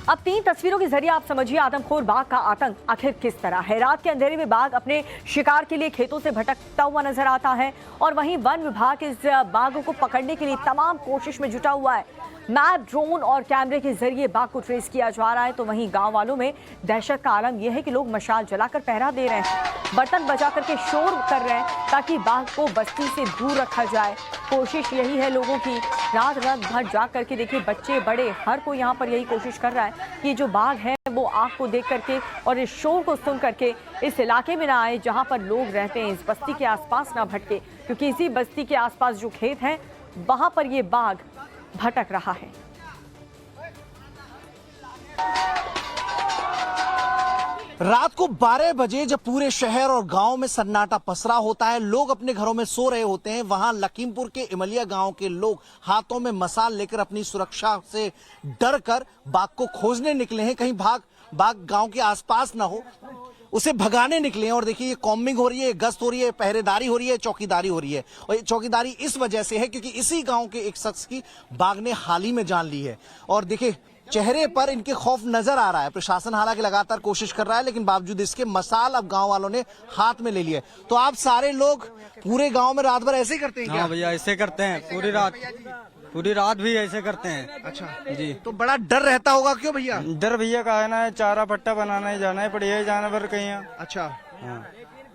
अब 3 तस्वीरों के जरिए आप समझिए आदमखोर बाघ का आतंक आखिर किस तरह है। रात के अंधेरे में बाघ अपने शिकार के लिए खेतों से भटकता हुआ नजर आता है और वहीं वन विभाग इस बाघों को पकड़ने के लिए तमाम कोशिश में जुटा हुआ है। मैप, ड्रोन और कैमरे के जरिए बाघ को ट्रेस किया जा रहा है। तो वहीं गांव वालों में दहशत का आलम यह है कि लोग मशाल जलाकर पहरा दे रहे हैं, बर्तन बजा करके शोर कर रहे हैं ताकि बाघ को बस्ती से दूर रखा जाए। कोशिश यही है लोगों की, रात भर जाग करके देखिए, बच्चे बड़े हर कोई यहाँ पर यही कोशिश कर रहा है कि जो बाघ है वो आग को देख करके और इस शोर को सुन करके इस इलाके में ना आए जहाँ पर लोग रहते हैं, इस बस्ती के आसपास ना भटके, क्योंकि इसी बस्ती के आसपास जो खेत हैं वहां पर ये बाघ भटक रहा है। रात को 12 बजे जब पूरे शहर और गांव में सन्नाटा पसरा होता है, लोग अपने घरों में सो रहे होते हैं, वहां लखीमपुर के इमलिया गांव के लोग हाथों में मसाल लेकर अपनी सुरक्षा से डरकर बाघ को खोजने निकले हैं। कहीं बाघ गांव के आसपास ना हो, उसे भगाने निकले हैं। और देखिए, ये कॉम्बिंग हो रही है, गश्त हो रही है, पहरेदारी हो रही है, चौकीदारी हो रही है। और ये चौकीदारी इस वजह से है क्योंकि इसी गांव के एक शख्स की बाघ ने हाल ही में जान ली है। और देखिए, चेहरे पर इनके खौफ नजर आ रहा है। प्रशासन हालांकि लगातार कोशिश कर रहा है, लेकिन बावजूद इसके मसाल अब गांव वालों ने हाथ में ले लिया। तो आप सारे लोग पूरे गांव में रात भर ऐसे ही करते हैं क्या? हाँ भैया, ऐसे करते हैं, पूरी रात भी ऐसे करते हैं। अच्छा जी। तो बड़ा डर रहता होगा, क्यों भैया? डर भैया का है ना, चारा पट्टा बनाना ही जाना है, पड़िया जानवर कहीं। अच्छा हाँ।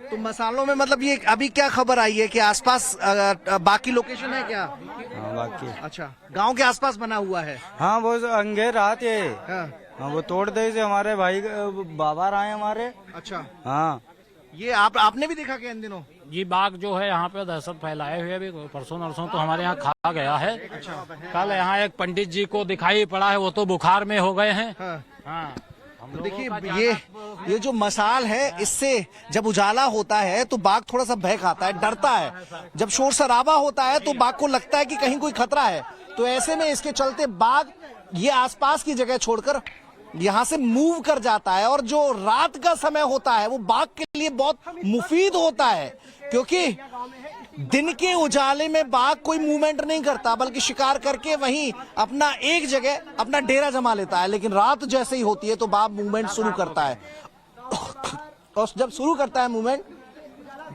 तो मसालों में मतलब ये अभी क्या खबर आई है कि आसपास बाकी लोकेशन है क्या? हाँ बाकी। अच्छा, गांव के आसपास बना हुआ है। हाँ वो अंगेर रात है। हाँ। वो तोड़ दे से हमारे भाई बाबा आए हमारे। अच्छा, हाँ। ये आपने भी देखा क्या इन दिनों? जी, बाघ जो है यहाँ पे दहशत फैलाए हुए अभी परसों नरसों तो हमारे यहाँ खा गया है। अच्छा। कल यहाँ एक पंडित जी को दिखाई पड़ा है, वो तो बुखार में हो गए हैं। हाँ। हाँ। तो देखिए, ये जो मसाल है, इससे जब उजाला होता है तो बाघ थोड़ा सा भय खाता है, डरता है। जब शोर शराबा होता है तो बाघ को लगता है कि कहीं कोई खतरा है। तो ऐसे में इसके चलते बाघ ये आसपास की जगह छोड़कर यहाँ से मूव कर जाता है। और जो रात का समय होता है वो बाघ के लिए बहुत मुफीद होता है, क्योंकि दिन के उजाले में बाघ कोई मूवमेंट नहीं करता, बल्कि शिकार करके वहीं अपना एक जगह अपना डेरा जमा लेता है। लेकिन रात जैसे ही होती है तो बाघ मूवमेंट शुरू करता है। और जब शुरू करता है मूवमेंट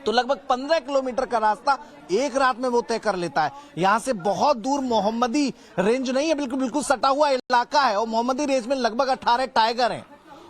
तो लगभग 15 किलोमीटर का रास्ता एक रात में वो तय कर लेता है। यहां से बहुत दूर मोहम्मदी रेंज नहीं है, बिल्कुल सटा हुआ इलाका है। और मोहम्मदी रेंज में लगभग 18 टाइगर हैं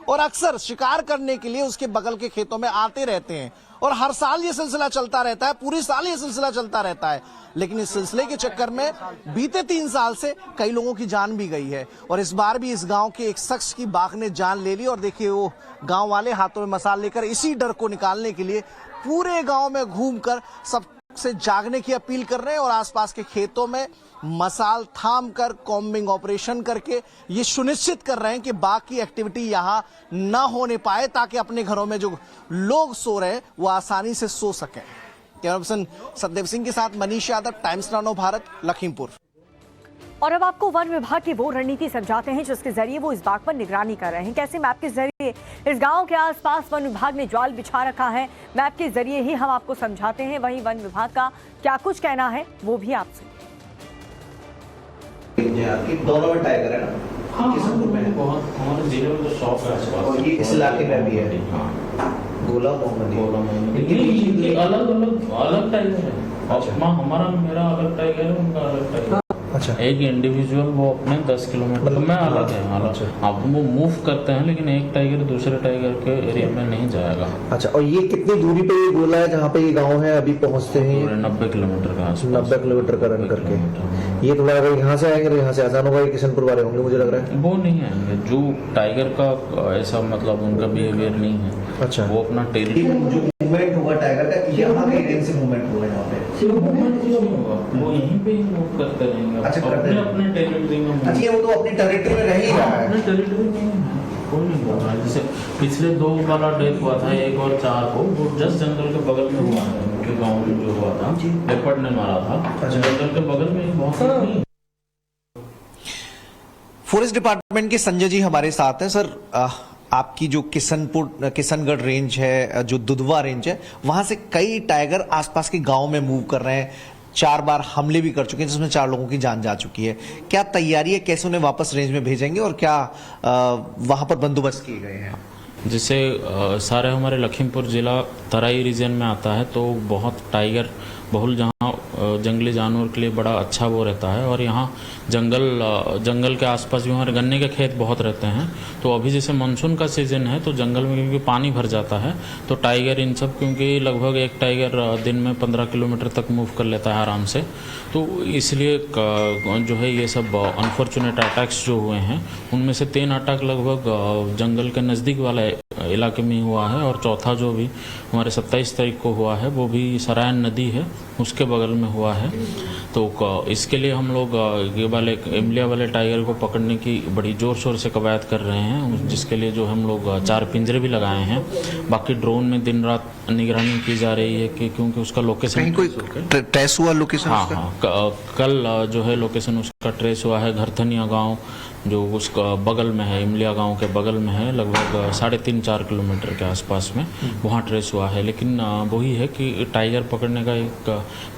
और अक्सर शिकार करने के लिए उसके बगल के खेतों में आते रहते हैं। और हर साल ये सिलसिला चलता रहता है, पूरी साल ये सिलसिला चलता रहता है। लेकिन इस सिलसिले के चक्कर में बीते 3 साल से कई लोगों की जान भी गई है। और इस बार भी इस गांव के एक शख्स की बाघ ने जान ले ली। और देखिए, वो गांव वाले हाथों में मसाल लेकर इसी डर को निकालने के लिए पूरे गांव में घूमकर सबसे जागने की अपील कर रहे हैं। और आसपास के खेतों में मसाल थाम कर कॉम्बिंग ऑपरेशन करके ये सुनिश्चित कर रहे हैं कि बाघ की एक्टिविटी यहां न होने पाए, ताकि अपने घरों में जो लोग सो रहे हैं वो आसानी से सो सकें। कैमरा पर्सन सतदेव सिंह के साथ मनीष यादव, टाइम्स नाउ भारत, लखीमपुर। और अब आपको वन विभाग की वो रणनीति समझाते हैं जिसके जरिए वो इस बाघ पर निगरानी कर रहे हैं। कैसे मैप के जरिए इस गांव के आसपास वन विभाग ने जाल बिछा रखा है, मैप के जरिए ही हम आपको समझाते हैं। वहीं वन विभाग का क्या कुछ कहना है वो भी आपसे। दोनों में टाइगर है ना? हाँ, बहुत हमारे जिले में तो शौक है आसपास। और ये इस इलाके में भी है। हाँ। गोला मोहम्मदी अलग टाइगर है। अच्छा। हमारा मेरा अलग टाइगर है, उनका अलग टाइगर। अच्छा। एक इंडिविजुअल वो अपने 10 किलोमीटर में अलग है। अच्छा। अब वो मूव करते हैं, लेकिन एक टाइगर दूसरे टाइगर के एरिया में नहीं जाएगा। अच्छा, और ये कितनी दूरी पे ये गोला है जहाँ पे ये गांव है अभी पहुँचते हैं? 90 किलोमीटर का आसपास। 90 किलोमीटर का रन करके ये थोड़ा, अगर यहाँ से आएंगे तो यहाँ से आसान होगा। किशनपुर वाले होंगे मुझे लग रहा है। वो नहीं आएंगे, जो टाइगर का ऐसा मतलब उनका बिहेवियर नहीं है। अच्छा। वो अपना टेरिटरी जो मूवमेंट हुआ टाइगर का, यहाँ के एरिया से मूवमेंट हुआ है यहाँ पे। वो यहीं पे ही मूव करते रहेंगे। अच्छा, अपने टेरिटरी में। अच्छा, वो तो अपनी टेरिटरी में रह ही रहा है। अपने टेरिटरी में कोई नहीं बोल रहा है। जैसे पिछले 2 वाला डेथ हुआ था, 1 और 4 को, वो जस्ट जंगल के बगल में हुआ है। उनके गाँव में जो हुआ था, लेपर्ड ने मारा था। जंगल के बगल में बहुत। फॉरेस्ट डिपार्टमेंट के संजय जी हमारे साथ हैं। सर, आपकी जो किशनगढ़ रेंज है, जो दुधवा रेंज है, वहां से कई टाइगर आसपास के गांव में मूव कर रहे हैं। 4 बार हमले भी कर चुके हैं, जिसमें 4 लोगों की जान जा चुकी है। क्या तैयारी है, कैसे उन्हें वापस रेंज में भेजेंगे और क्या वहां पर बंदोबस्त किए गए हैं? जैसे सारे हमारे लखीमपुर ज़िला तराई रीजन में आता है, तो बहुत टाइगर बहुल जहाँ जंगली जानवर के लिए बड़ा अच्छा वो रहता है। और यहाँ जंगल के आसपास भी हमारे गन्ने के खेत बहुत रहते हैं। तो अभी जैसे मानसून का सीज़न है, तो जंगल में क्योंकि पानी भर जाता है, तो टाइगर इन सब, क्योंकि लगभग एक टाइगर दिन में 15 किलोमीटर तक मूव कर लेता है आराम से, तो इसलिए जो है ये सब अनफॉर्चुनेट अटैक्स जो हुए हैं, उनमें से 3 अटैक लगभग जंगल के नज़दीक वाले इलाके में हुआ है, और चौथा जो भी हमारे 27 तारीख को हुआ है, वो भी सरायन नदी है उसके बगल में हुआ है। तो इसके लिए हम लोग ये वाले इमलिया वाले टाइगर को पकड़ने की बड़ी ज़ोर शोर से कवायद कर रहे हैं, जिसके लिए जो हम लोग 4 पिंजरे भी लगाए हैं। बाकी ड्रोन में दिन रात निगरानी की जा रही है कि क्योंकि उसका लोकेशन कोई ट्रेस हुआ लोकेशन? हाँ, कल जो है लोकेशन उसका ट्रेस हुआ है। घरथनिया गांव जो उसका बगल में है, इमलिया गांव के बगल में है, लगभग 3.5-4 किलोमीटर के आसपास में वहाँ ट्रेस हुआ है। लेकिन वही है कि टाइगर पकड़ने का एक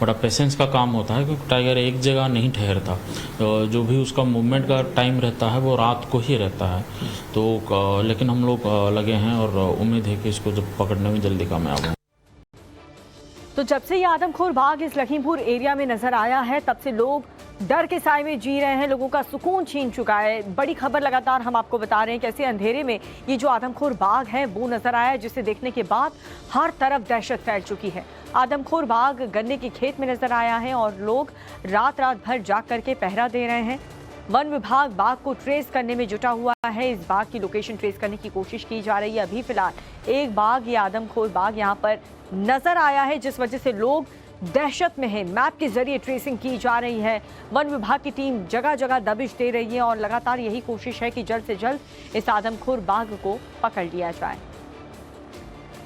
बड़ा पेशेंस का काम होता है, क्योंकि टाइगर एक जगह नहीं ठहरता। तो जो भी उसका मूवमेंट का टाइम रहता है वो रात को ही रहता है। तो लेकिन हम लोग लगे हैं और उम्मीद है कि इसको जब पकड़ने में जल्दी कामयाब हों। तो जब से ये आदमखोर बाघ इस लखीमपुर एरिया में नजर आया है, तब से लोग डर के साए में जी रहे हैं, लोगों का सुकून छीन चुका है। बड़ी खबर लगातार हम आपको बता रहे हैं कैसे अंधेरे में ये जो आदमखोर बाघ है वो नजर आया है, जिसे देखने के बाद हर तरफ दहशत फैल चुकी है। आदमखोर बाघ गन्ने के खेत में नजर आया है और लोग रात भर जाग करके पहरा दे रहे हैं। वन विभाग बाघ को ट्रेस करने में जुटा हुआ है। इस बाघ की लोकेशन ट्रेस करने की कोशिश की जा रही है। अभी फिलहाल एक बाघ, ये आदमखोर बाघ यहाँ पर नजर आया है, जिस वजह से लोग दहशत में है। मैप के जरिए ट्रेसिंग की जा रही है। वन विभाग की टीम जगह जगह दबिश दे रही है और लगातार यही कोशिश है कि जल्द से जल्द इस आदमखोर बाघ को पकड़ लिया जाए।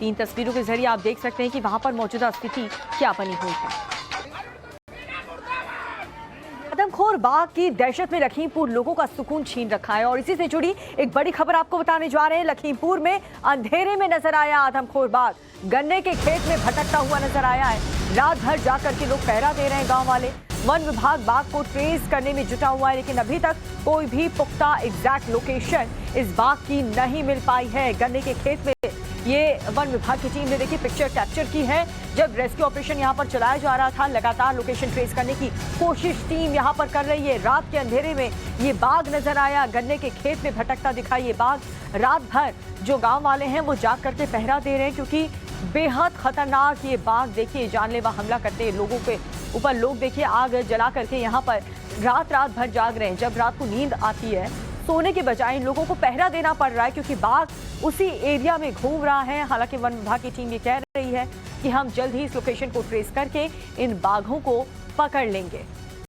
3 तस्वीरों के जरिए आप देख सकते हैं कि वहां पर मौजूदा स्थिति क्या बनी हुई है। आदमखोर बाघ की दहशत में लखीमपुर लोगों का सुकून छीन रखा है। और इसी से जुड़ी एक बड़ी खबर आपको बताने जा रहे हैं। लखीमपुर में अंधेरे में नजर आया आदमखोर बाघ, गन्ने के खेत में भटकता हुआ नजर आया है। रात भर जाकर के लोग पहरा दे रहे हैं गांव वाले। वन विभाग बाघ को ट्रेस करने में जुटा हुआ है, लेकिन अभी तक कोई भी पुख्ता एग्जैक्ट लोकेशन इस बाघ की नहीं मिल पाई है। गन्ने के खेत में ये वन विभाग की टीम ने देखिए पिक्चर कैप्चर की है। जब रेस्क्यू ऑपरेशन यहां पर चलाया जा रहा था, लगातार लोकेशन ट्रेस करने की कोशिश टीम यहां पर कर रही है। रात के अंधेरे में ये बाघ नजर आया, गन्ने के खेत में भटकता दिखा ये बाघ। रात भर जो गांव वाले हैं वो जाग करके पहरा दे रहे हैं, क्योंकि बेहद खतरनाक ये बाघ देखिए जानलेवा हमला करते हैं लोगों के ऊपर। लोग देखिए आग जला करके यहाँ पर रात भर जाग रहे हैं। जब रात को नींद आती है, सोने के बजाय इन लोगों को पहरा देना पड़ रहा है, क्योंकि बाघ उसी एरिया में घूम रहा है। हालांकि वन विभाग की टीम ये कह रही है कि हम जल्द ही इस लोकेशन को ट्रेस करके इन बाघों को पकड़ लेंगे।